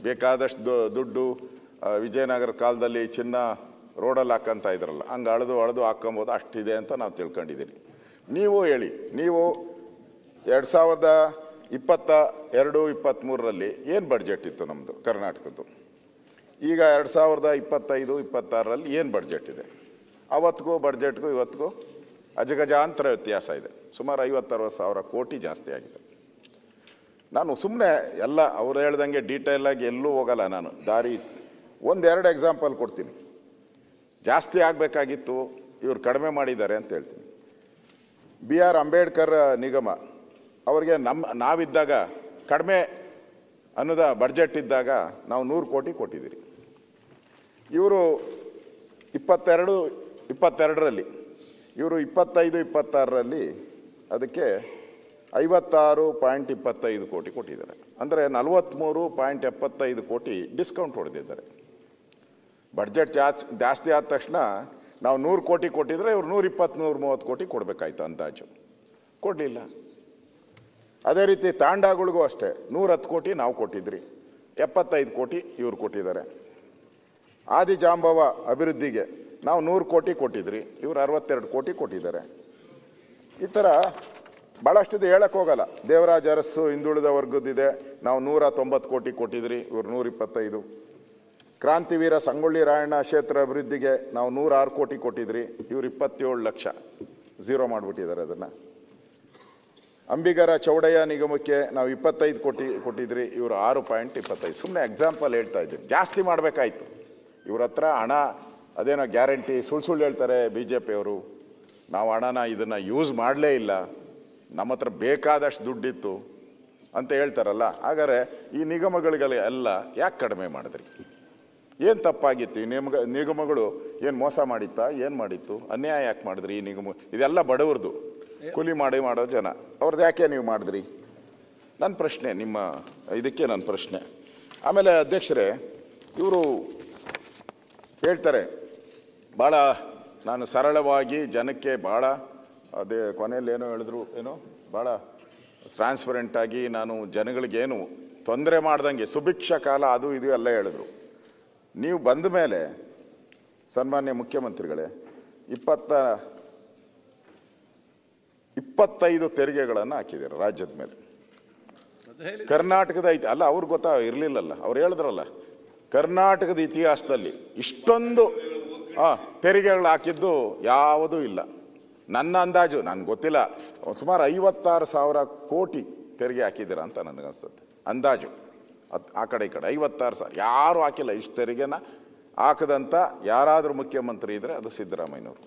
ಬೇಕಾದಷ್ಟು ದುಡ್ಡು ವಿಜಯನಗರ ಕಾಲದಲ್ಲಿ ಚಿನ್ನ ರೋಡಲ್ಲಿ ಹಾಕಂತ ಇದ್ರಲ್ಲ, ಹಂಗೆ ಅಳೆದು ಹಾಕ್ಕೊಬೋದು, ಅಷ್ಟಿದೆ ಅಂತ ನಾವು ತಿಳ್ಕೊಂಡಿದ್ದೀರಿ. ನೀವು ಹೇಳಿ, ನೀವು 2022-23ರಲ್ಲಿ ಏನು ಬಡ್ಜೆಟ್ ಇತ್ತು ನಮ್ಮದು ಕರ್ನಾಟಕದ್ದು? ಈಗ 2025-26ರಲ್ಲಿ ಏನು ಬಡ್ಜೆಟ್ ಇದೆ? ಅವತ್ತಿಗೂ ಬಡ್ಜೆಟ್ಗೂ ಇವತ್ತಿಗೂ ಅಜಗಜಾಂತರ ವ್ಯತ್ಯಾಸ ಇದೆ. ಸುಮಾರು 50-60 ಸಾವಿರ ಕೋಟಿ ಜಾಸ್ತಿ ಆಗಿದೆ. ನಾನು ಸುಮ್ಮನೆ ಎಲ್ಲ ಅವ್ರು ಹೇಳ್ದಂಗೆ ಡೀಟೇಲಾಗಿ ಎಲ್ಲೂ ಹೋಗಲ್ಲ. ನಾನು ದಾರಿ ಒಂದೆರಡು ಎಕ್ಸಾಂಪಲ್ ಕೊಡ್ತೀನಿ. ಜಾಸ್ತಿ ಆಗಬೇಕಾಗಿತ್ತು, ಇವ್ರು ಕಡಿಮೆ ಮಾಡಿದ್ದಾರೆ ಅಂತ ಹೇಳ್ತೀನಿ. BR ಅಂಬೇಡ್ಕರ್ ನಿಗಮ ಅವ್ರಿಗೆ ನಾವಿದ್ದಾಗ ಕಡಿಮೆ ಅನ್ನೋದ ಬಡ್ಜೆಟ್ ಇದ್ದಾಗ ನಾವು 100 ಕೋಟಿ ಕೊಟ್ಟಿದ್ದೀರಿ. ಇವರು 22-22ರಲ್ಲಿ, ಇವರು 25-26ರಲ್ಲಿ ಅದಕ್ಕೆ 56.25 ಕೋಟಿ ಕೊಟ್ಟಿದ್ದಾರೆ. ಅಂದರೆ 43.75 ಕೋಟಿ ಡಿಸ್ಕೌಂಟ್ ಹೊಡೆದಿದ್ದಾರೆ. ಬಡ್ಜೆಟ್ ಜಾಸ್ತಿ ಆದ ತಕ್ಷಣ ನಾವು 100 ಕೋಟಿ ಕೊಟ್ಟಿದ್ರೆ ಇವರು 120-130 ಕೋಟಿ ಕೊಡಬೇಕಾಯ್ತು ಅಂದಾಜು, ಕೊಡಲಿಲ್ಲ. ಅದೇ ರೀತಿ ತಾಂಡಾಗಳಿಗೂ ಅಷ್ಟೇ 110 ಕೋಟಿ ನಾವು ಕೊಟ್ಟಿದ್ರಿ, 75 ಕೋಟಿ ಇವ್ರು ಕೊಟ್ಟಿದ್ದಾರೆ. ಆದಿಜಾಂಬವ ಅಭಿವೃದ್ಧಿಗೆ ನಾವು 100 ಕೋಟಿ ಕೊಟ್ಟಿದ್ರಿ, ಇವರು 62 ಕೋಟಿ ಕೊಟ್ಟಿದ್ದಾರೆ. ಈ ಥರ ಭಾಳಷ್ಟಿದೆ, ಹೇಳಕ್ಕೆ ಹೋಗಲ್ಲ. ದೇವರಾಜ ಅರಸು ಹಿಂದುಳಿದ ವರ್ಗದಿದೆ, ನಾವು 190 ಕೋಟಿ ಕೊಟ್ಟಿದ್ರಿ, ಇವರು 125. ಕ್ರಾಂತಿವೀರ ಸಂಗೊಳ್ಳಿ ರಾಯಣ್ಣ ಕ್ಷೇತ್ರ ಅಭಿವೃದ್ಧಿಗೆ ನಾವು 106 ಕೋಟಿ ಕೊಟ್ಟಿದ್ರಿ, ಇವರು 27 ಲಕ್ಷ ಝೀರೋ ಮಾಡಿಬಿಟ್ಟಿದ್ದಾರೆ ಅದನ್ನು. ಅಂಬಿಗರ ಚೌಡಯ್ಯ ನಿಗಮಕ್ಕೆ ನಾವು 25 ಕೋಟಿ ಕೊಟ್ಟಿದ್ರಿ, ಇವರು 6.25. ಸುಮ್ಮನೆ ಎಕ್ಸಾಂಪಲ್ ಹೇಳ್ತಾ ಇದ್ದೀವಿ. ಜಾಸ್ತಿ ಮಾಡಬೇಕಾಯ್ತು. ಇವ್ರ ಹತ್ರ ಹಣ ಅದೇನೋ ಗ್ಯಾರಂಟಿ ಸುಳ್ಳು ಹೇಳ್ತಾರೆ BJP ಅವರು. ನಾವು ಹಣನ ಇದನ್ನು ಯೂಸ್ ಮಾಡಲೇ ಇಲ್ಲ, ನಮ್ಮ ಹತ್ರ ಬೇಕಾದಷ್ಟು ದುಡ್ಡಿತ್ತು ಅಂತ ಹೇಳ್ತಾರಲ್ಲ. ಹಾಗಾದರೆ ಈ ನಿಗಮಗಳಿಗೆಲ್ಲ ಯಾಕೆ ಕಡಿಮೆ ಮಾಡಿದ್ರಿ? ಏನು ತಪ್ಪಾಗಿತ್ತು? ಈ ನಿಗಮಗಳು ಏನು ಮೋಸ ಮಾಡಿತ್ತಾ? ಏನು ಮಾಡಿತ್ತು? ಅನ್ಯಾಯ ಯಾಕೆ ಮಾಡಿದ್ರಿ? ಈ ನಿಗಮ ಇದೆಲ್ಲ ಬಡವ್ರದ್ದು, ಕೂಲಿ ಮಾಡೋ ಜನ, ಅವ್ರದ್ದು ಯಾಕೆ ನೀವು ಮಾಡಿದ್ರಿ? ನನ್ನ ಪ್ರಶ್ನೆ, ನಿಮ್ಮ ಇದಕ್ಕೆ ನನ್ನ ಪ್ರಶ್ನೆ. ಆಮೇಲೆ ಅಧ್ಯಕ್ಷರೇ, ಇವರು ಹೇಳ್ತಾರೆ ಭಾಳ ನಾನು ಸರಳವಾಗಿ ಜನಕ್ಕೆ ಭಾಳ ಅದೇ ಕೊನೆಯಲ್ಲಿ ಏನೋ ಹೇಳಿದ್ರು, ಏನೋ ಭಾಳ ಟ್ರಾನ್ಸ್ಪರೆಂಟಾಗಿ ನಾನು ಜನಗಳಿಗೇನು ತೊಂದರೆ ಮಾಡ್ದಂಗೆ ಸುಭಿಕ್ಷ ಕಾಲ ಅದು ಇದು ಎಲ್ಲ ಹೇಳಿದ್ರು. ನೀವು ಬಂದ ಮೇಲೆ ಸನ್ಮಾನ್ಯ ಮುಖ್ಯಮಂತ್ರಿಗಳೇ 25 ತೆರಿಗೆಗಳನ್ನು ಹಾಕಿದ್ದಾರೆ ರಾಜ್ಯದ ಮೇಲೆ. ಕರ್ನಾಟಕದ ಅಲ್ಲ, ಅವ್ರಿಗೆ ಇರಲಿಲ್ಲಲ್ಲ, ಅವ್ರು ಹೇಳಿದ್ರಲ್ಲ, ಕರ್ನಾಟಕದ ಇತಿಹಾಸದಲ್ಲಿ ಇಷ್ಟೊಂದು ತೆರಿಗೆಗಳು ಹಾಕಿದ್ದು ಯಾವುದೂ ಇಲ್ಲ. ನನ್ನ ಅಂದಾಜು, ನನಗೆ ಗೊತ್ತಿಲ್ಲ, ಸುಮಾರು 56,000 ಕೋಟಿ ತೆರಿಗೆ ಹಾಕಿದ್ದೀರ ಅಂತ ನನಗನ್ಸುತ್ತೆ ಅಂದಾಜು. ಆ ಕಡೆ ಈ ಕಡೆ 56,000 ಯಾರೂ ಹಾಕಿಲ್ಲ. ಇಷ್ಟು ತೆರಿಗೆನ ಹಾಕದಂಥ ಯಾರಾದರೂ ಮುಖ್ಯಮಂತ್ರಿ ಇದ್ದರೆ ಅದು ಸಿದ್ದರಾಮಯ್ಯನವರು.